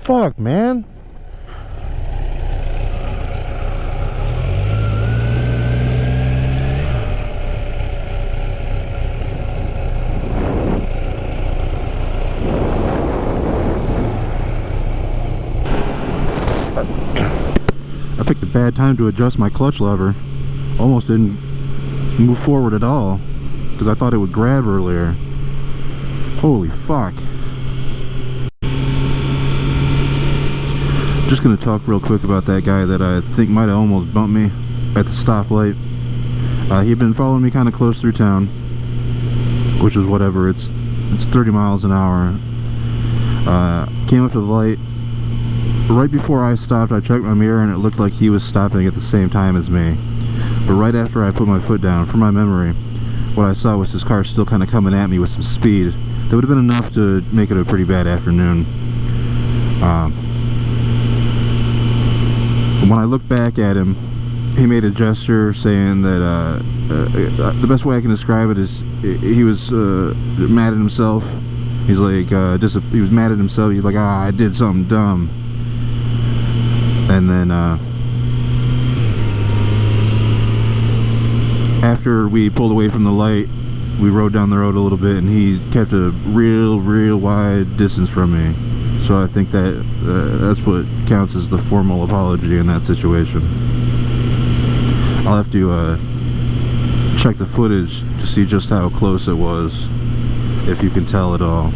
Fuck, man. I picked a bad time to adjust my clutch lever. Almost didn't move forward at all because I thought it would grab earlier. Holy fuck. Just gonna talk real quick about that guy that I think might have almost bumped me at the stoplight. He'd been following me kind of close through town, which is whatever, it's 30 miles an hour. Came up to the light. Right before I stopped, I checked my mirror and it looked like he was stopping at the same time as me. But right after I put my foot down, from my memory, what I saw was his car still kind of coming at me with some speed. That would have been enough to make it a pretty bad afternoon. When I looked back at him, he made a gesture saying that the best way I can describe it is he was mad at himself. He's like, he was mad at himself. He's like, I did something dumb. And then after we pulled away from the light, we rode down the road a little bit, and he kept a real wide distance from me. So I think that that's what counts as the formal apology in that situation. I'll have to check the footage to see just how close it was, if you can tell at all.